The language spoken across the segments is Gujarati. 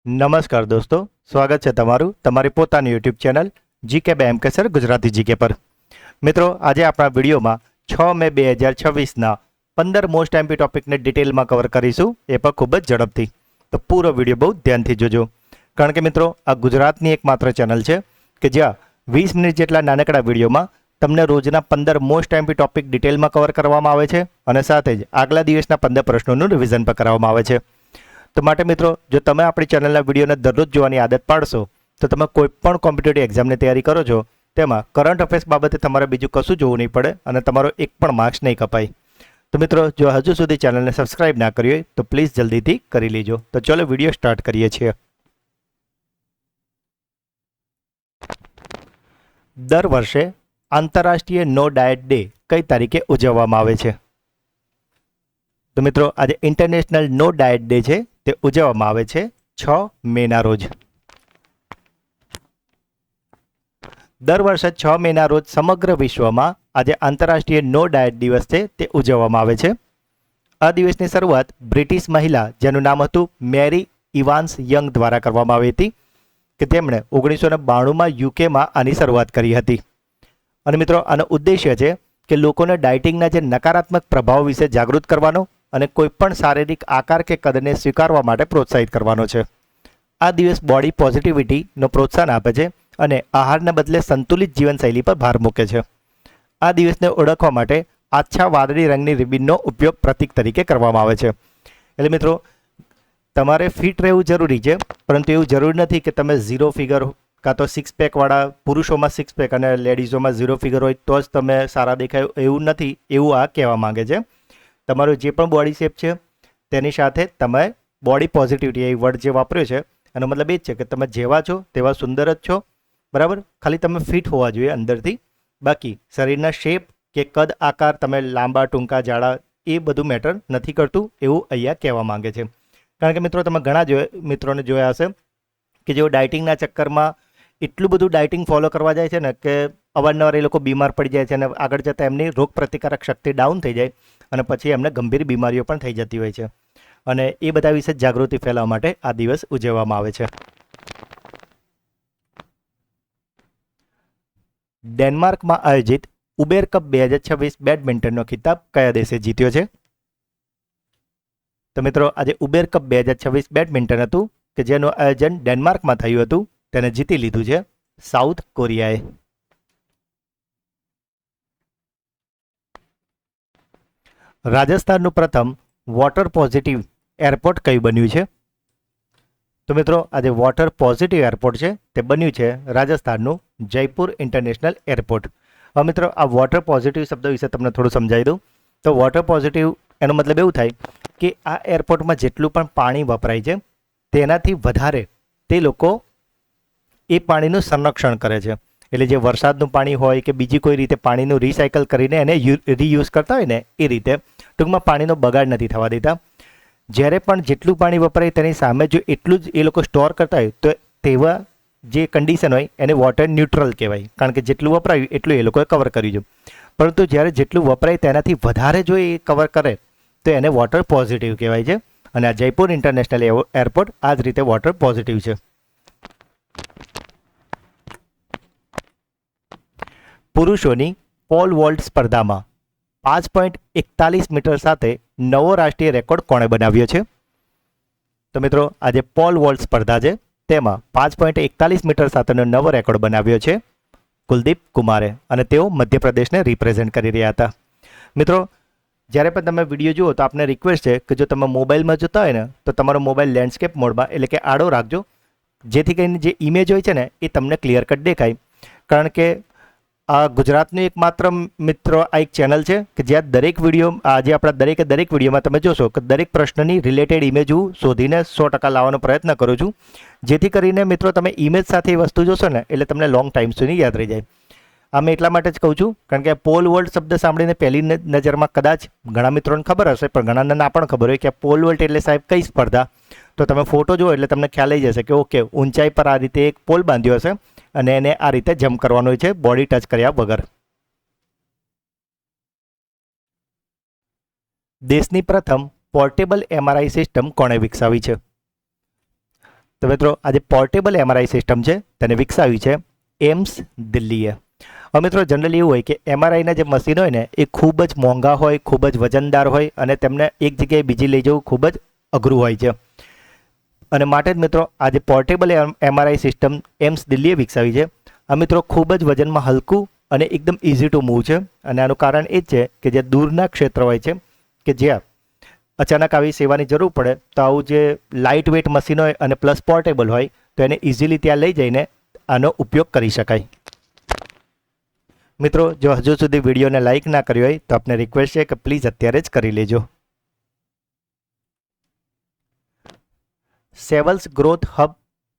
નમસ્કાર દોસ્તો, સ્વાગત છે તમારું તમારી પોતાની યુટ્યુબ ચેનલ જીકે બે એમ કે સર ગુજરાતી જીકે પર. મિત્રો, આજે આપણા વિડીયોમાં 6 મે 2026ના 15 મોસ્ટ એમપી ટોપિકને ડિટેલમાં કવર કરીશું, એ પણ ખૂબ જ ઝડપથી. તો પૂરો વિડીયો બહુ ધ્યાનથી જોજો, કારણ કે મિત્રો આ ગુજરાતની એકમાત્ર ચેનલ છે કે જ્યાં 20 મિનિટ જેટલા નાનકડા વિડીયોમાં તમને રોજના 15 મોસ્ટ એમપી ટોપિક ડિટેલમાં કવર કરવામાં આવે છે અને સાથે જ આગલા દિવસના 15 પ્રશ્નોનું રિવિઝન પણ કરવામાં આવે છે. તો માટે મિત્રો, જો તમે આપણી ચેનલના વિડીયોને દરરોજ જોવાની આદત પાડશો તો તમે કોઈ પણ કોમ્પિટિટિવ એક્ઝામની તૈયારી કરો છો તેમાં કરંટ અફેર્સ બાબતે તમારે બીજું કશું જોવું નહીં પડે અને તમારો એક પણ માર્ક્સ નહીં કપાય. તો મિત્રો, જો હજુ સુધી ચેનલને સબસ્ક્રાઇબ ના કરી હોય તો પ્લીઝ જલ્દીથી કરી લેજો. તો ચલો વિડીયો સ્ટાર્ટ કરીએ છીએ. દર વર્ષે આંતરરાષ્ટ્રીય નો ડાયટ ડે કઈ તારીખે ઉજવવામાં આવે છે? તો મિત્રો, આજે ઇન્ટરનેશનલ નો ડાયટ ડે છે તે ઉજવવામાં આવે છે 6 મેના રોજ. દર વર્ષે 6 મેના રોજ સમગ્ર વિશ્વમાં આજે આંતરરાષ્ટ્રીય નો ડાયટ દિવસ છે તે ઉજવવામાં આવે છે. આ દિવસની શરૂઆત બ્રિટિશ મહિલા જેનું નામ હતું મેરી ઇવાન્સ યંગ દ્વારા કરવામાં આવી હતી કે તેમણે 1992માં યુકેમાં આની શરૂઆત કરી હતી. અને મિત્રો, આનો ઉદ્દેશ્ય છે કે લોકોને ડાયટિંગના જે નકારાત્મક પ્રભાવ વિશે જાગૃત કરવાનો અને કોઈપણ શારીરિક આકાર કે કદને સ્વીકારવા માટે પ્રોત્સાહિત કરવાનો છે. આ દિવસ બોડી પોઝિટિવિટીનો પ્રોત્સાહન આપે છે અને આહારને બદલે સંતુલિત જીવનશૈલી પર ભાર મૂકે છે. આ દિવસને ઓળખવા માટે આછા વાદળી રંગની રિબિનનો ઉપયોગ પ્રતીક તરીકે કરવામાં આવે છે. એટલે મિત્રો, તમારે ફિટ રહેવું જરૂરી છે, પરંતુ એવું જરૂરી નથી કે તમે ઝીરો ફિગર કાં તો સિક્સ પેકવાળા પુરુષોમાં સિક્સ પેક અને લેડીઝોમાં ઝીરો ફિગર હોય તો જ તમે સારા દેખાય, એવું નથી. એવું આ કહેવા માંગે છે. તમારું જે પણ બોડી શેપ છે તેની સાથે તમે બોડી પોઝિટિવિટી એ વર્ડ જે વાપર્યો છે એનો મતલબ એ જ છે કે તમે જેવા છો તેવા સુંદર જ છો, બરાબર. ખાલી તમે ફિટ હોવા જોઈએ અંદરથી. બાકી શરીરના શેપ કે કદ આકાર, તમે લાંબા ટૂંકા જાડા, એ બધું મેટર નથી કરતું, એવું અહીંયા કહેવા માંગે છે. કારણ કે મિત્રો, તમે ઘણા મિત્રોને જોયા હશે કે જેઓ ડાયટિંગના ચક્કરમાં એટલું બધું ડાયટિંગ ફોલો કરવા જાય છે ને કે અવારનવાર એ લોકો બીમાર પડી જાય છે અને આગળ જતાં એમની રોગ પ્રતિકારક શક્તિ ડાઉન થઈ જાય અને પછી એમને ગંભીર બીમારીઓ પણ થઈ જતી હોય છે. અને એ બધા વિશે જાગૃતિ ફેલાવવા માટે આ દિવસ ઉજવવામાં આવે છે. ડેનમાર્કમાં આયોજિત ઉબેર કપ 2026 બેડમિન્ટનનો ખિતાબ કયા દેશે જીત્યો છે? તો મિત્રો, આજે ઉબેર કપ 2026 બેડમિન્ટન હતું કે જેનું આયોજન ડેનમાર્કમાં થયું હતું, તેને જીતી લીધું છે સાઉથ કોરિયાએ. રાજસ્થાનનું પ્રથમ વોટર પોઝિટિવ એરપોર્ટ કયું બન્યું છે? તો મિત્રો, આજે વોટર પોઝિટિવ એરપોર્ટ છે તે બન્યું છે રાજસ્થાનનું જયપુર ઇન્ટરનેશનલ એરપોર્ટ. હવે મિત્રો, આ વોટર પોઝિટિવ શબ્દ વિશે તમને થોડું સમજાવી દઉં. તો વોટર પોઝિટિવ એનો મતલબ એવું થાય કે આ એરપોર્ટમાં જેટલું પણ પાણી વપરાય છે તેનાથી વધારે તે લોકો એ પાણીનું સંરક્ષણ કરે છે. એટલે જે વરસાદનું પાણી હોય કે બીજી કોઈ રીતે પાણીનું રિસાયકલ કરીને એને રીયુઝ કરતા હોય ને એ રીતે ટૂંકમાં પાણીનો બગાડ નથી થવા દેતા. જ્યારે પણ જેટલું પાણી વપરાય તેની સામે જો એટલું જ એ લોકો સ્ટોર કરતા હોય તો તેવા જે કન્ડિશન હોય એને વોટર ન્યુટ્રલ કહેવાય, કારણ કે જેટલું વપરાયું એટલું એ લોકોએ કવર કર્યું છે. પરંતુ જ્યારે જેટલું વપરાય તેનાથી વધારે જો એ કવર કરે તો એને વોટર પોઝિટિવ કહેવાય છે. અને આ જયપુર ઇન્ટરનેશનલ એરપોર્ટ આ જ રીતે વોટર પોઝિટિવ છે. પુરુષોની પોલ વોલ્ટ સ્પર્ધામાં 5.41 મીટર સાથે નવો રાષ્ટ્રીય રેકોર્ડ કોણે બનાવ્યો છે? તો મિત્રો, આજે પોલ વોલ્ટ સ્પર્ધા છે તેમાં 5.41 મીટર સાથેનો નવો રેકોર્ડ બનાવ્યો છે કુલદીપ કુમારે, અને તેઓ મધ્યપ્રદેશને રિપ્રેઝેન્ટ કરી રહ્યા હતા. મિત્રો, જ્યારે પણ તમે વિડીયો જુઓ તો આપને રિક્વેસ્ટ છે કે જો તમે મોબાઈલમાં જોતા હોય ને તો તમારો મોબાઈલ લેન્ડસ્કેપ મોડમાં એટલે કે આડો રાખજો, જેથી કરીને જે ઇમેજ હોય છે ને એ તમને ક્લિયર કટ દેખાય. કારણ કે આ ગુજરાતનું એકમાત્ર મિત્રો આ એક ચેનલ છે કે જ્યાં દરેક વિડીયો, આજે આપણા દરેક વિડીયોમાં તમે જોશો કે દરેક પ્રશ્નની રિલેટેડ ઇમેજ હું શોધીને 100% લાવવાનો પ્રયત્ન કરું છું, જેથી કરીને મિત્રો તમે ઇમેજ સાથે એ વસ્તુ જોશો ને એટલે તમને લોંગ ટાઈમ સુધી યાદ રહી જાય. આ મેં એટલા માટે જ કહું છું કારણ કે પોલ વોલ્ટ શબ્દ સાંભળીને પહેલી નજરમાં કદાચ ઘણા મિત્રોને ખબર હશે પણ ઘણાને ના પણ ખબર હોય કે પોલ વોલ્ટ એટલે સાહેબ કઈ સ્પર્ધા. તો તમે ફોટો જુઓ એટલે તમને ખ્યાલ આવી જશે કે ઓકે, ઊંચાઈ પર આ રીતે એક પોલ બાંધ્યો હશે અને એને આ રીતે જમ્પ કરવાનો હોય છે બોડી ટચ કર્યા વગર. દેશની પ્રથમ પોર્ટેબલ MRI સિસ્ટમ કોણે વિકસાવી છે? તો મિત્રો આ જે પોર્ટેબલ એમઆરઆઈ સિસ્ટમ છે તેને વિકસાવી છે એમ્સ દિલ્હીએ. હવે મિત્રો જનરલી એવું હોય કે એમઆરઆઈના જે મશીન હોય ને એ ખૂબ જ મોંઘા હોય, ખૂબ જ વજનદાર હોય અને તેમને એક જગ્યાએ બીજી લઈ જવું ખૂબ જ અઘરું હોય છે. અને માટે જ મિત્રો આ જે પોર્ટેબલ એમઆરઆઈ સિસ્ટમ એમ્સ દિલ્હીએ વિકસાવી છે. આ મિત્રો ખૂબ જ વજનમાં હલકું અને એકદમ ઇઝી ટુ મૂવ છે. અને આનું કારણ એ જ છે કે જે દૂરના ક્ષેત્ર હોય છે કે જ્યાં અચાનક આવી સેવાની જરૂર પડે તો આવું જે લાઇટ વેઇટ મશીન હોય અને પ્લસ પોર્ટેબલ હોય તો એને ઇઝીલી ત્યાં લઈ જઈને આનો ઉપયોગ કરી શકાય. મિત્રો જો હજુ સુધી વિડીયોને લાઇક ના કર્યો હોય તો આપને રિક્વેસ્ટ છે કે પ્લીઝ અત્યારે જ કરી લેજો. સેવલ્સ ગ્રોથ હબ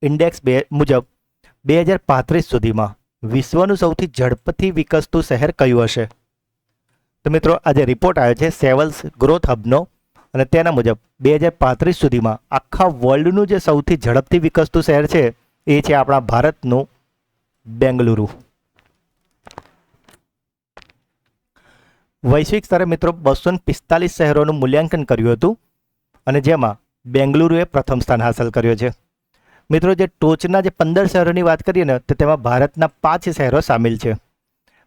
ઇન્ડેક્સ મુજબ 2035 સુધીમાં વિશ્વનું સૌથી ઝડપથી વિકસતું શહેર કયું હશે? તો મિત્રો આજે રિપોર્ટ આવ્યો છે સેવલ્સ ગ્રોથ હબનો અને તેના મુજબ 2035 સુધીમાં આખા વર્લ્ડનું જે સૌથી ઝડપથી વિકસતું શહેર છે એ છે આપણા ભારતનું બેંગલુરુ. વૈશ્વિક સ્તરે મિત્રો 245 શહેરોનું મૂલ્યાંકન કર્યું હતું અને જેમાં બેંગલુરુએ પ્રથમ સ્થાન હાંસલ કર્યો છે. મિત્રો જે ટોચના જે 15 શહેરોની વાત કરીએ ને તો તેમાં ભારતના 5 શહેરો સામેલ છે.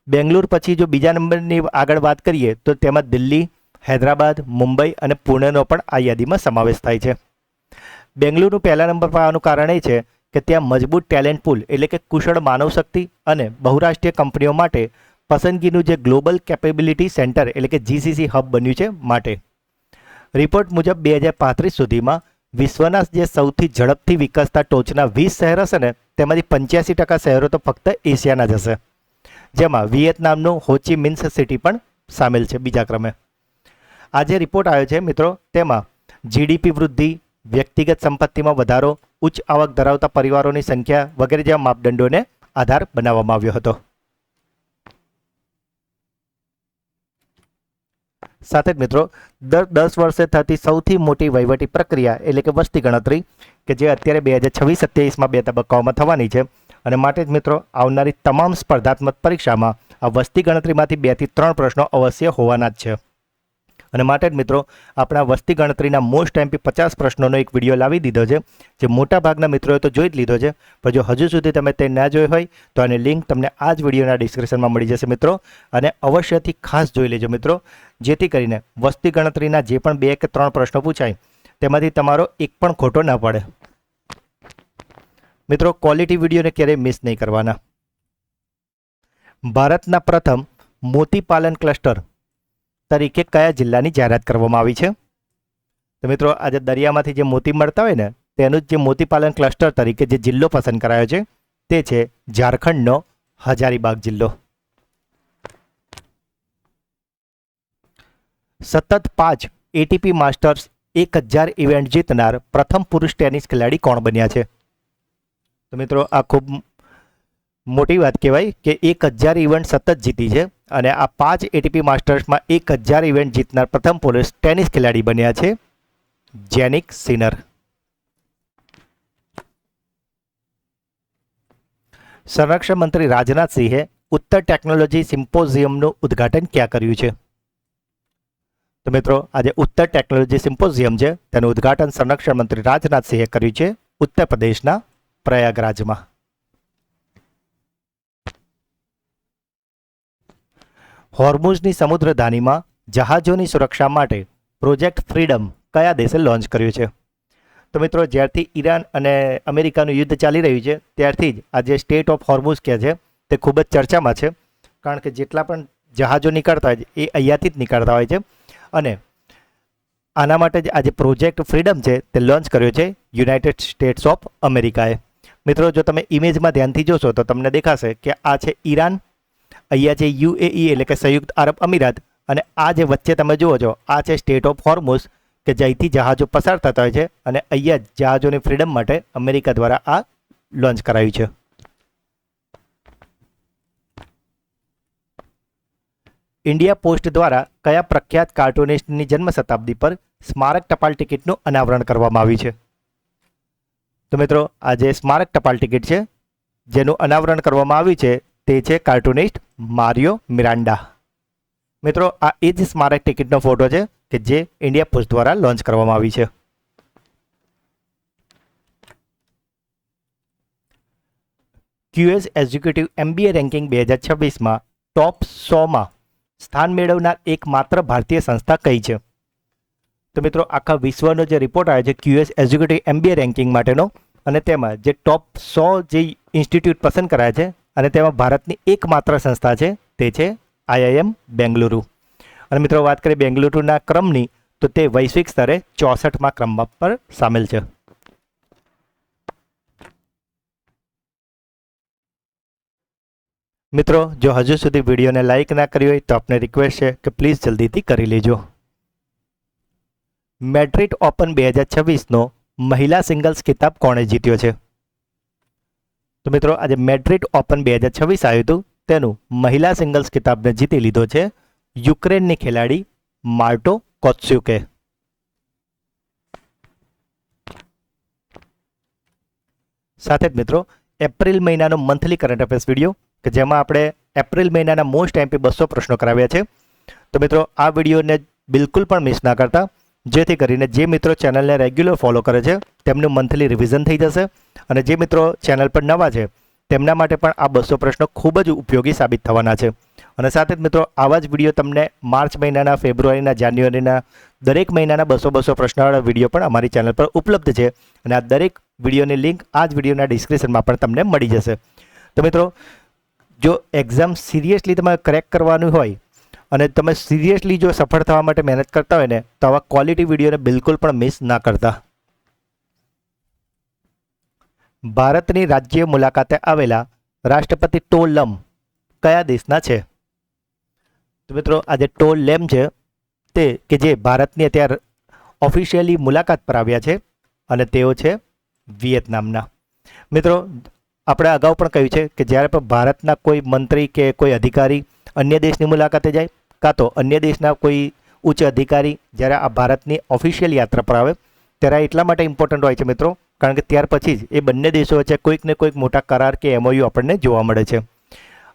બેંગલુરુ પછી જો બીજા નંબરની આગળ વાત કરીએ તો તેમાં દિલ્હી, હૈદરાબાદ, મુંબઈ અને પુણેનો પણ આ યાદીમાં સમાવેશ થાય છે. બેંગલુરુ પહેલા નંબર પર આવવાનું કારણ એ છે કે ત્યાં મજબૂત ટેલેન્ટ પૂલ એટલે કે કુશળ માનવ શક્તિ અને બહુરાષ્ટ્રીય કંપનીઓ માટે પસંદગીનું જે ગ્લોબલ કેપેબિલિટી સેન્ટર એટલે કે જીસીસી હબ બન્યું છે માટે. રિપોર્ટ મુજબ 2035 સુધીમાં વિશ્વના જે સૌથી ઝડપથી વિકસતા ટોચના 20 શહેર હશે ને તેમાંથી 85% શહેરો તો ફક્ત એશિયાના જ હશે, જેમાં વિયેતનામનું હોચી મિન્હ સિટી પણ સામેલ છે બીજા ક્રમે. આ જે રિપોર્ટ આવ્યો છે મિત્રો તેમાં જીડીપી વૃદ્ધિ, વ્યક્તિગત સંપત્તિમાં વધારો, ઉચ્ચ આવક ધરાવતા પરિવારોની સંખ્યા વગેરે જેવા માપદંડોને આધાર બનાવવામાં આવ્યો હતો. સાથે જ મિત્રો દર 10 વર્ષે થતી સૌથી મોટી વહીવટી પ્રક્રિયા એટલે કે વસ્તી ગણતરી કે જે અત્યારે 2026-27માં 2 તબક્કાઓમાં થવાની છે અને માટે જ મિત્રો આવનારી તમામ સ્પર્ધાત્મક પરીક્ષામાં આ વસ્તી ગણતરીમાંથી 2 થી 3 પ્રશ્નો અવશ્ય હોવાના જ છે. અને માટે જ મિત્રો આપણા વસ્તી ગણતરીના મોસ્ટ એમપી 50 પ્રશ્નોનો એક વિડીયો લાવી દીધો છે જે મોટાભાગના મિત્રોએ તો જોઈ જ લીધો છે, પણ જો હજુ સુધી તમે તે ના જોઈ હોય તો આની લિંક તમને આ જ વિડીયોના ડિસ્ક્રિપ્શનમાં મળી જશે મિત્રો. અને અવશ્યથી ખાસ જોઈ લેજો મિત્રો, જેથી કરીને વસ્તી ગણતરીના જે પણ 2 કે 3 પ્રશ્નો પૂછાય તેમાંથી તમારો એક પણ ખોટો ના પડે. મિત્રો ક્વોલિટી વિડીયોને ક્યારેય મિસ નહીં કરવાના. ભારતના પ્રથમ મોતી પાલન ક્લસ્ટર તરીકે કયા જિલ્લાની જાહેરાત કરવામાં આવી છે? તો મિત્રો આજે દરિયામાંથી જે મોતી મળતા હોય ને તેનું જ જે મોતી પાલન ક્લસ્ટર તરીકે જે જિલ્લો પસંદ કરાયો છે તે છે ઝારખંડનો હજારીબાગ જિલ્લો. સતત 5 એટીપી માસ્ટર્સ 1000 ઇવેન્ટ જીતનાર પ્રથમ પુરુષ ટેનિસ ખેલાડી કોણ બન્યા છે? તો મિત્રો આ ખૂબ મોટી વાત કહેવાય કે 1000 ઇવેન્ટ સતત જીતી છે અને આ 5 એટીપી માસ્ટર્સમાં 1000 ઇવેન્ટ જીતનાર પ્રથમ પુરુષ ટેનિસ ખેલાડી બન્યા છે જેનિક સિનર. સંરક્ષણ મંત્રી રાજનાથસિંહે ઉત્તર ટેકનોલોજી સિમ્પોઝિયમનું ઉદ્ઘાટન ક્યાં કર્યું છે? તો મિત્રો આજે ઉત્તર ટેકનોલોજી સિમ્પોઝિયમ છે તેનું ઉદ્ઘાટન સંરક્ષણ મંત્રી રાજનાથસિંહે કર્યું છે ઉત્તર પ્રદેશના પ્રયાગરાજમાં. હોર્મુઝની સમુદ્રધાનીમાં જહાજોની સુરક્ષા માટે પ્રોજેક્ટ ફ્રીડમ કયા દેશે લોન્ચ કર્યું છે? તો મિત્રો જ્યારથી ઈરાન અને અમેરિકાનું યુદ્ધ ચાલી રહ્યું છે ત્યારથી જ આ જે સ્ટેટ ઓફ હોર્મુઝ કહે છે તે ખૂબ જ ચર્ચામાં છે, કારણ કે જેટલા પણ જહાજો નીકળતા હોય એ અહીંયાથી જ નીકળતા હોય છે અને આના માટે જ આજે પ્રોજેક્ટ ફ્રીડમ છે તે લોન્ચ કર્યો છે યુનાઇટેડ સ્ટેટ્સ ઓફ અમેરિકાએ. મિત્રો જો તમે ઇમેજમાં ધ્યાનથી જોશો તો તમને દેખાશે કે આ છે ઈરાન, અહીંયા છે યુએઈ એટલે કે સંયુક્ત આરબ અમીરાત અને આ જે વચ્ચે તમે જુઓ છો આ છે સ્ટેટ ઓફ હોર્મુઝ કે જ્યાંથી જહાજો પસાર થતા હોય છે અને અહીંયા જ જહાજોની ફ્રીડમ માટે અમેરિકા દ્વારા આ લોન્ચ કરાયું છે. ઇન્ડિયા પોસ્ટ દ્વારા કયા પ્રખ્યાત કાર્ટુનિસ્ટની જન્મ શતાબ્દી પર સ્મારક ટપાલ ટિકિટનું અનાવરણ કરવામાં આવ્યું છે? તો મિત્રો આ જે સ્મારક ટપાલ ટિકિટ છે જેનું અનાવરણ કરવામાં આવ્યું છે તે છે કાર્ટુનિસ્ટ મારિયો મિરાન્ડા. મિત્રો આ એ જ સ્મારક ટિકિટનો ફોટો છે કે જે ઇન્ડિયા પોસ્ટ દ્વારા લોન્ચ કરવામાં આવી છે. QS એક્ઝિક્યુટિવ MBA રેન્કિંગ 2026માં ટોપ 100માં સ્થાન મેળવનાર એકમાત્ર ભારતીય સંસ્થા કઈ છે? તો મિત્રો આખા વિશ્વનો જે રિપોર્ટ આવ્યો છે QS એક્ઝિક્યુટિવ MBA રેન્કિંગ માટેનો, અને તેમાં જે ટોપ 100 જે ઇન્સ્ટિટ્યૂટ પસંદ કરાયા છે અને તેમાં ભારતની એકમાત્ર સંસ્થા છે તે છે IIM બેંગલુરુ. અને મિત્રો વાત કરીએ બેંગલુરુના ક્રમની તો તે વૈશ્વિક સ્તરે 64મા ક્રમમાં પર સામેલ છે. મિત્રો જો હજુ સુધી વિડીયોને લાઇક ના કરી હોય તો આપને રિક્વેસ્ટ છે કે પ્લીઝ જલ્દીથી કરી લેજો. મેડ્રિડ ઓપન 2026નો મહિલા સિંગલ્સ ખિતાબ કોણે જીત્યો છે? તો મિત્રો આજે મેડ્રિડ ઓપન 2026 આવ્યું હતું તેનું મહિલા સિંગલ્સ ખિતાબને જીતી લીધો છે યુક્રેનની ખેલાડી માર્ટો કોત્સ્યુકે. સાથે જ મિત્રો એપ્રિલ મહિનાનો મંથલી કરંટ અફેર્સ વિડીયો કે જેમાં આપણે એપ્રિલ મહિનાના મોસ્ટ MP 200 પ્રશ્નો કરાવ્યા છે. તો મિત્રો આ વિડીયોને બિલકુલ પણ મિસ ના કરતા, જેથી કરીને જે મિત્રો ચેનલને રેગ્યુલર ફોલો કરે છે તેમનું મંથલી રિવિઝન થઈ જશે, અને જે મિત્રો ચેનલ પર નવા છે તેમના માટે પણ આ 200 પ્રશ્નો ખૂબ જ ઉપયોગી સાબિત થવાના છે. અને સાથે જ મિત્રો આવા જ વિડીયો તમને માર્ચ મહિનાના, ફેબ્રુઆરીના, જાન્યુઆરીના દરેક મહિનાના 200 પ્રશ્નવાળા વિડીયો પણ અમારી ચેનલ પર ઉપલબ્ધ છે, અને આ દરેક વિડીયોની લિંક આ જ વિડીયોના ડિસ્ક્રિપ્શનમાં પણ તમને મળી જશે. તો મિત્રો જો એક્ઝામ સિરિયસલી તમારે ક્રેક કરવાનું હોય અને તમે સિરિયસલી જો સફળ થવા માટે મહેનત કરતા હોય ને તો આવા ક્વોલિટી વિડીયોને બિલકુલ પણ મિસ ના કરતા. ભારતની રાજ્ય મુલાકાતે આવેલા રાષ્ટ્રપતિ ટો લમ કયા દેશના છે? તો મિત્રો આજે ટો લેમ છે તે કે જે ભારતની અત્યારે ઓફિશિયલી મુલાકાત પર આવ્યા છે અને તેઓ છે વિયેતનામના. મિત્રો આપણે અગાઉ પણ કહ્યું છે કે જ્યારે પણ ભારતના કોઈ મંત્રી કે કોઈ અધિકારી અન્ય દેશની મુલાકાતે જાય કાં તો અન્ય દેશના કોઈ ઉચ્ચ અધિકારી જ્યારે આ ભારતની ઓફિશિયલ યાત્રા પર આવે ત્યારે એટલા માટે ઇમ્પોર્ટન્ટ હોય છે મિત્રો, કારણ કે ત્યાર પછી જ એ બંને દેશો વચ્ચે કોઈક ને કોઈક મોટા કરાર કે MOU આપણને જોવા મળે છે,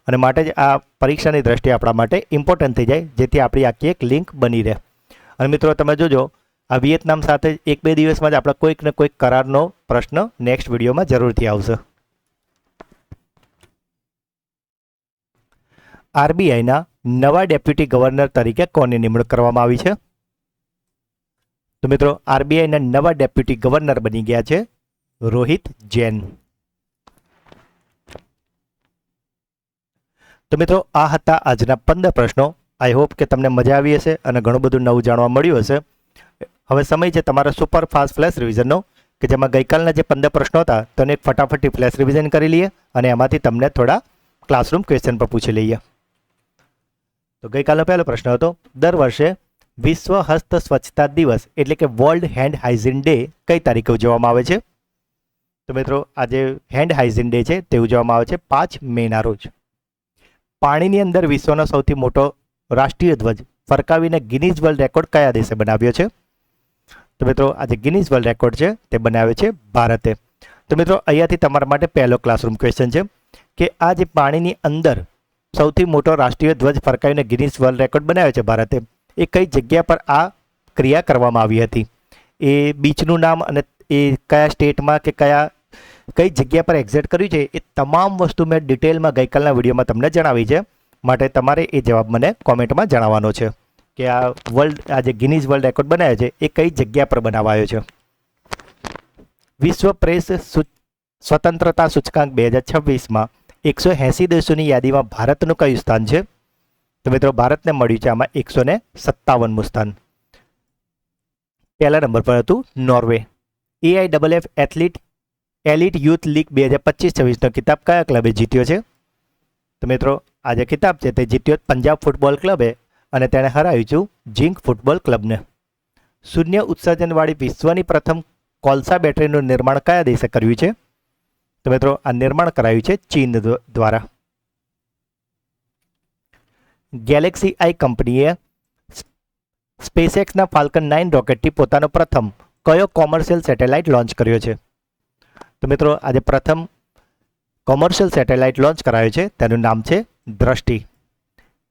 અને માટે જ આ પરીક્ષાની દ્રષ્ટિએ આપણા માટે ઇમ્પોર્ટન્ટ થઈ જાય, જેથી આપણી આખી એક લિંક બની રહે. અને મિત્રો તમે જોજો આ વિયેતનામ સાથે 1-2 દિવસમાં જ આપણા કોઈક ને કોઈક કરારનો પ્રશ્ન નેક્સ્ટ વિડીયોમાં જરૂરથી આવશે. RBIના નવા ડેપ્યુટી ગવર્નર તરીકે કોની નિમણૂક કરવામાં આવી છે? તો મિત્રો RBIના નવા ડેપ્યુટી ગવર્નર બની ગયા છે રોહિત જૈન. તો મિત્રો આ હતા આજના 15 પ્રશ્નો. આઈ હોપ કે તમને મજા આવી હશે અને ઘણું બધું નવું જાણવા મળ્યું હશે. હવે સમય છે તમારા સુપર ફાસ્ટ ફ્લેશ રિવિઝનનો, કે જેમાં ગઈકાલના જે 15 પ્રશ્નો હતા તેને એક ફટાફટી ફ્લેશ રિવિઝન કરી લઈએ અને એમાંથી તમને થોડા ક્લાસરૂમ ક્વેશ્ચન પર પૂછી લઈએ. તો ગઈકાલનો પહેલો પ્રશ્ન હતો, દર વર્ષે વિશ્વ હસ્ત સ્વચ્છતા દિવસ એટલે કે વર્લ્ડ હેન્ડ હાઇજીન ડે કઈ તારીખે ઉજવવામાં આવે છે? તો મિત્રો આજે હેન્ડ હાઇજીન ડે છે તે ઉજવવામાં આવે છે 5 મેના રોજ. પાણીની અંદર વિશ્વનો સૌથી મોટો રાષ્ટ્રીય ધ્વજ ફરકાવીને ગિનીઝ વર્લ્ડ રેકોર્ડ કયા દેશે બનાવ્યો છે? તો મિત્રો આજે ગિનીઝ વર્લ્ડ રેકોર્ડ છે તે બનાવ્યો છે ભારતે. તો મિત્રો અહીંયાથી તમારા માટે પહેલો ક્લાસરૂમ ક્વેશ્ચન છે કે આ જે પાણીની અંદર સૌથી મોટો રાષ્ટ્રીય ધ્વજ ફરકાવીને ગિનીઝ વર્લ્ડ રેકોર્ડ બનાવ્યો છે ભારતે, એ કઈ જગ્યા પર આ ક્રિયા કરવામાં આવી હતી? એ બીચનું નામ અને એ કયા સ્ટેટમાં કે કઈ જગ્યા પર એક્ઝેક્ટ કર્યું છે એ તમામ વસ્તુ મેં ડિટેલમાં ગઈકાલના વિડીયોમાં તમને જણાવી છે, માટે તમારે એ જવાબ મને કોમેન્ટમાં જણાવવાનો છે કે આ જે ગિનીઝ વર્લ્ડ રેકોર્ડ બનાવ્યો છે એ કઈ જગ્યા પર બનાવાયો છે. વિશ્વ પ્રેસ સ્વતંત્રતા સૂચકાંક 2026માં 180 દેશોની યાદીમાં ભારતનું કયું સ્થાન છે? તો મિત્રો ભારતને મળ્યું છે આમાં 157મું સ્થાન. પહેલા નંબર પર હતું Norway. AIFF elite youth league 2025-26નો ખિતાબ કયા ક્લબે જીત્યો છે? તો મિત્રો આ જે ખિતાબ છે તે જીત્યો પંજાબ ફૂટબોલ ક્લબે અને તેણે હરાવ્યું છે ઝિંક ફૂટબોલ ક્લબને. શૂન્ય ઉત્સર્જનવાળી વિશ્વની પ્રથમ કોલસા બેટરીનું નિર્માણ કયા દેશે કર્યું છે? તો મિત્રો આ નિર્માણ કરાયું છે ચીન દ્વારા. ગેલેક્સી આઈ કંપનીએ સ્પેસએક્સના ફાલ્કન 9 રોકેટથી પોતાનો પ્રથમ કયો કોમર્શિયલ સેટેલાઇટ લોન્ચ કર્યો છે? તો મિત્રો આજે પ્રથમ કોમર્શિયલ સેટેલાઇટ લોન્ચ કરાયો છે તેનું નામ છે દ્રષ્ટિ.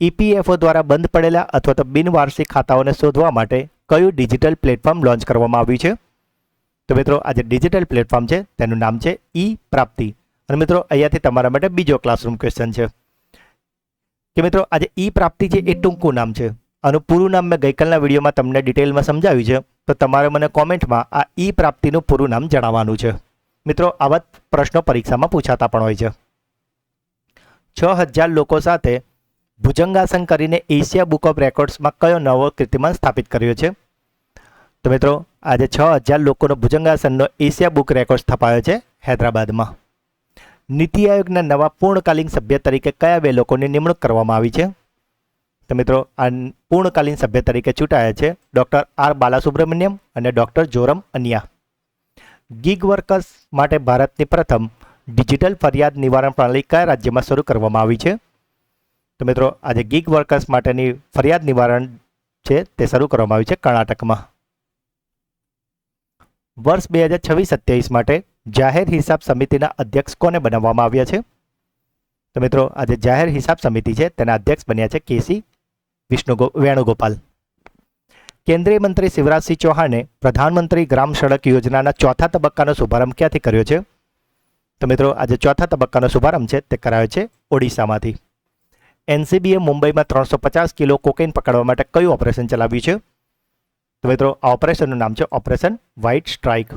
EPFO દ્વારા બંધ પડેલા અથવા તો બિનવાર્ષિક ખાતાઓને શોધવા માટે કયું ડિજિટલ પ્લેટફોર્મ લોન્ચ કરવામાં આવ્યું છે? તો મિત્રો આજે ડિજિટલ પ્લેટફોર્મ છે તેનું નામ છે E-પ્રાપ્તિ, અને મિત્રો અહીંયાથી તમારા માટે બીજો ક્લાસરૂમ ક્વેશ્ચન છે કે મિત્રો આજે ઈ પ્રાપ્તિ છે એ ટૂંકું નામ છે. આનું પૂરું નામ મેં ગઈકાલના વિડીયોમાં તમને ડિટેલમાં સમજાવ્યું છે, તો તમારે મને કોમેન્ટમાં આ ઈ પ્રાપ્તિનું પૂરું નામ જણાવવાનું છે. મિત્રો આવા પ્રશ્નો પરીક્ષામાં પૂછાતા પણ હોય છે. 6000 લોકો સાથે ભુજંગાસન કરીને એશિયા બુક ઓફ રેકોર્ડ્સમાં કયો નવો કીર્તિમાન સ્થાપિત કર્યો છે? તો મિત્રો આજે 6000 લોકોનો ભુજંગાસનનો એશિયા બુક રેકોર્ડ સ્થપાયો છે હૈદરાબાદમાં. નીતિ આયોગના નવા પૂર્ણકાલીન સભ્ય તરીકે કયા 2 લોકોની નિમણૂક કરવામાં આવી છે? તો મિત્રો આ પૂર્ણકાલીન સભ્ય તરીકે ચૂંટાયા છે ડૉક્ટર આર બાલાસુબ્રમણ્યમ અને ડૉક્ટર જોરમ અનિયા. ગીગ વર્કર્સ માટે ભારતની પ્રથમ ડિજિટલ ફરિયાદ નિવારણ પ્રણાલી કયા રાજ્યમાં શરૂ કરવામાં આવી છે? તો મિત્રો આજે ગીગ વર્કર્સ માટેની ફરિયાદ નિવારણ છે તે શરૂ કરવામાં આવી છે કર્ણાટકમાં. વર્ષ 2026-27 માટે જાહેર હિસાબ સમિતિના અધ્યક્ષ કોને બનાવવામાં આવ્યા છે? તો મિત્રો આજે જાહેર હિસાબ સમિતિ છે તેના અધ્યક્ષ બન્યા છે કેસી વેણુગોપાલ. કેન્દ્રીય મંત્રી શિવરાજસિંહ ચૌહાણે પ્રધાનમંત્રી ગ્રામ સડક યોજનાના ચોથા તબક્કાનો શુભારંભ ક્યાંથી કર્યો છે? તો મિત્રો આજે ચોથા તબક્કાનો શુભારંભ છે તે કરાયો છે ઓડિશામાંથી. એનસીબીએ મુંબઈમાં 350 કિલો કોકેઇન પકડવા માટે કયું ઓપરેશન ચલાવ્યું છે? તો મિત્રો આ ઓપરેશનનું નામ છે ઓપરેશન વ્હાઇટ સ્ટ્રાઇક.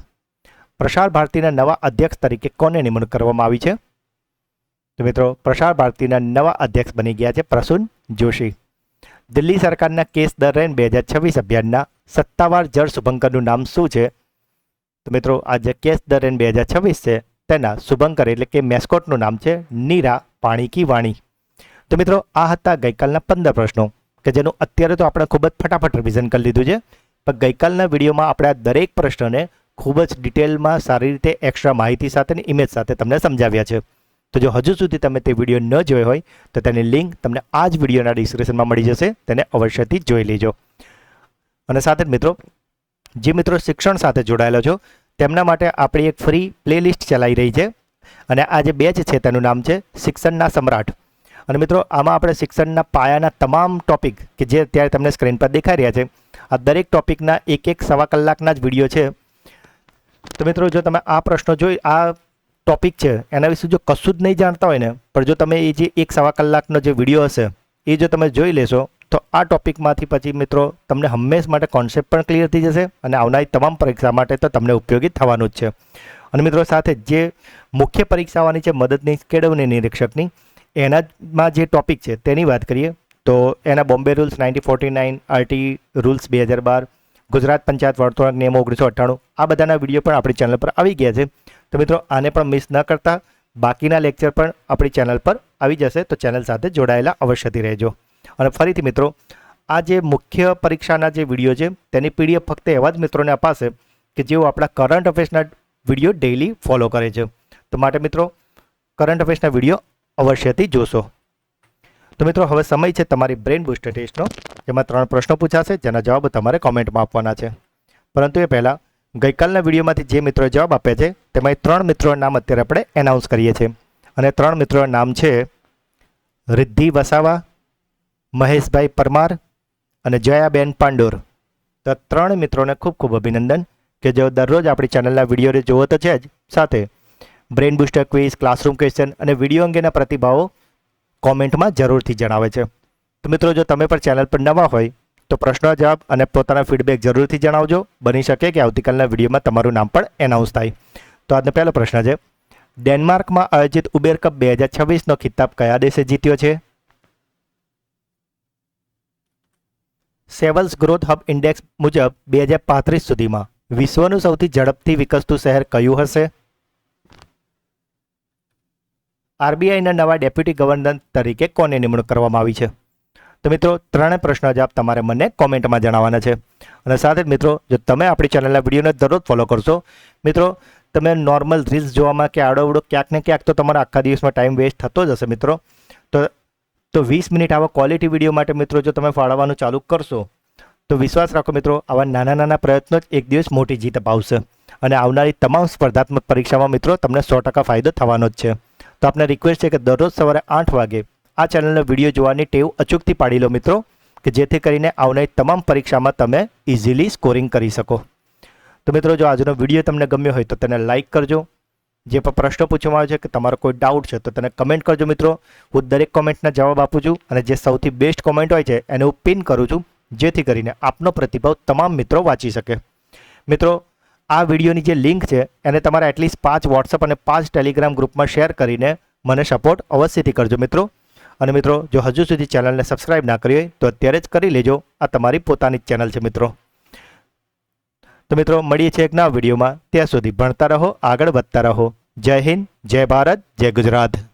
પ્રસાર ભારતીના નવા અધ્યક્ષ તરીકે કોને નિમણૂક કરવામાં આવી છે? તો મિત્રો પ્રસાર ભારતીના નવા અધ્યક્ષ બની ગયા છે પ્રસૂન જોશી. દિલ્હી સરકારના કેસ ધ રેન 2026 અભિયાનના સત્તાવાર જળ શુભંકરનું નામ શું છે? તો મિત્રો આ જે કેસ ધ રેન 2026 છે તેના શુભંકર એટલે કે મેસ્કોટનું નામ છે નીરા પાણી કી વાણી. તો મિત્રો આ હતા ગઈકાલના 15 પ્રશ્નો કે જેનું અત્યારે તો આપણે ખૂબ જ ફટાફટ રિવિઝન કરી લીધું છે, પણ ગઈકાલના વિડીયોમાં આપણે આ દરેક પ્રશ્નને ખૂબ જ ડિટેલમાં સારી રીતે એક્સ્ટ્રા માહિતી સાથેની ઇમેજ સાથે તમને સમજાવ્યા છે. તો જો હજુ સુધી તમે તે વિડીયો ન જોયો હોય તો તેની લિંક તમને આ જ વિડીયોના ડિસ્ક્રિપ્શનમાં મળી જશે, તેને અવશ્યથી જોઈ લેજો. અને સાથે જ મિત્રો જે મિત્રો શિક્ષણ સાથે જોડાયેલા છો તેમના માટે આપણી એક ફ્રી પ્લેલિસ્ટ ચલાવી રહી છે અને આ જે બેચ છે તેનું નામ છે શિક્ષણના સમ્રાટ. અને મિત્રો આમાં આપણે શિક્ષણના પાયાના તમામ ટોપિક કે જે અત્યારે તમને સ્ક્રીન પર દેખાઈ રહ્યા છે આ દરેક ટોપિકના એક સવા કલાકના જ વિડીયો છે. તો મિત્રો જો તમે આ પ્રશ્નો જોઈ આ ટોપિક છે એના વિશે જો કશું જ નહીં જાણતા હોય ને, પણ જો તમે એ જે એક સવા કલાકનો જે વિડીયો હશે એ જો તમે જોઈ લેશો તો આ ટોપિકમાંથી પછી મિત્રો તમને હંમેશ માટે કોન્સેપ્ટ પણ ક્લિયર થઈ જશે અને આવનારી તમામ પરીક્ષા માટે તો તમને ઉપયોગી થવાનું જ છે. અને મિત્રો સાથે જે મુખ્ય પરીક્ષા આવવાની છે મદદનીશ કેળવણી નિરીક્ષકની, એનામાં જે ટોપિક છે તેની વાત કરીએ તો એના Bombay rules 1949, RT rules 2012, Gujarat panchayat વર્તણૂક નિયમો 1998 આ બધાના વિડીયો પણ આપણી ચેનલ પર આવી ગયા છે. તો મિત્રો આને પણ મિસ ન કરતા બાકીના લેક્ચર પણ આપણી ચેનલ પર આવી જશે, તો ચેનલ સાથે જોડાયેલા અવશ્યથી રહેજો. અને ફરીથી મિત્રો આ જે મુખ્ય પરીક્ષાના જે વિડીયો છે તેની પીડીએફ ફક્ત એવા જ મિત્રોને અપાશે કે જેઓ આપણા કરંટ અફેર્સના વિડીયો ડેઇલી ફોલો કરે છે. તો માટે મિત્રો કરંટ અફેર્સના વિડીયો અવશ્યથી જોશો. તો મિત્રો હવે સમય છે તમારી બ્રેન બૂસ્ટર ટેસ્ટનો, જેમાં 3 પ્રશ્નો પૂછાશે જેના જવાબ તમારે કોમેન્ટમાં આપવાના છે. પરંતુ એ પહેલાં ગઈકાલના વિડીયોમાંથી જે મિત્રોએ જવાબ આપ્યા છે તેમાં 3 મિત્રોના નામ અત્યારે આપણે એનાઉન્સ કરીએ છીએ. અને 3 મિત્રોના નામ છે રિદ્ધિ વસાવા, મહેશભાઈ પરમાર અને જયાબેન પાંડોર. તો 3 મિત્રોને ખૂબ ખૂબ અભિનંદન કે જેઓ દરરોજ આપણી ચેનલના વિડીયો જોવો તો છે જ, સાથે brain booster quiz, classroom question અને વિડીયો અંગેના પ્રતિભાવો કોમેન્ટમાં જરૂરથી જણાવે છે. તો મિત્રો જો તમે પણ ચેનલ પર નવા હોય તો પ્રશ્નો જવાબ અને પોતાના ફીડબેક જરૂરથી જણાવજો. બની શકે કે આવતીકાલના વિડીયોમાં તમારું નામ પણ એનાઉન્સ થાય. તો આજનો પહેલો પ્રશ્ન છે, ડેનમાર્કમાં આયોજિત ઉબેર કપ 2026નો ખિતાબ કયા દેશે જીત્યો છે? સેવલ્સ ગ્રોથ હબ ઇન્ડેક્સ મુજબ 2035 સુધીમાં વિશ્વનું સૌથી ઝડપથી વિકસતું શહેર કયું હશે? આરબીઆઈના નવા ડેપ્યુટી ગવર્નર તરીકે કોને નિમણૂક કરવામાં આવી છે? તો મિત્રો 3 પ્રશ્નો જવાબ તમારે મને કોમેન્ટમાં જણાવવાના છે. અને સાથે જ મિત્રો જો તમે આપણી ચેનલના વિડીયોને દરરોજ ફોલો કરશો, મિત્રો તમે નોર્મલ રીલ્સ જોવામાં કે આડોઅવડો ક્યાંક ને ક્યાંક તો તમારા આખા દિવસમાં ટાઈમ વેસ્ટ થતો જ હશે મિત્રો. તો 20 મિનિટ આવા ક્વોલિટી વિડીયો માટે મિત્રો જો તમે ફાળવવાનું ચાલુ કરશો તો વિશ્વાસ રાખો મિત્રો આવા નાના પ્રયત્નો જ એક દિવસ મોટી જીત અપાવશે અને આવનારી તમામ સ્પર્ધાત્મક પરીક્ષામાં મિત્રો તમને 100% ફાયદો થવાનો જ છે. તો આપને રિક્વેસ્ટ છે કે દરરોજ સવારે 8 વાગે આ ચેનલનો વિડીયો જોવાની ટેવ અચૂકથી પાડી લો મિત્રો, કે જેથી કરીને આવનારી તમામ પરીક્ષામાં તમે ઇઝીલી સ્કોરિંગ કરી શકો. તો મિત્રો જો આજનો વિડીયો તમને ગમ્યો હોય તો તેને લાઇક કરજો, જે પણ પ્રશ્નો પૂછવામાં આવે છે કે તમારો કોઈ ડાઉટ છે તો તેને કમેન્ટ કરજો મિત્રો. હું દરેક કોમેન્ટના જવાબ આપું છું અને જે સૌથી બેસ્ટ કોમેન્ટ હોય છે એને હું પિન કરું છું, જેથી કરીને આપનો પ્રતિભાવ તમામ મિત્રો વાંચી શકે. મિત્રો, આ વિડીયોની જે લિંક છે એને તમારે એટલીસ્ટ 5 વોટ્સઅપ અને 5 ટેલિગ્રામ ગ્રુપમાં શેર કરીને મને સપોર્ટ અવશ્યથી કરજો મિત્રો. અને મિત્રો, જો હજુ સુધી ચેનલને સબસ્ક્રાઇબ ના કરી હોય તો અત્યારે જ કરી લેજો. આ તમારી પોતાની જ ચેનલ છે મિત્રો. તો મિત્રો, મળીએ છીએ એક નવા વિડીયોમાં. ત્યાં સુધી ભણતા રહો, આગળ વધતા રહો. જય હિન્દ, જય ભારત, જય ગુજરાત.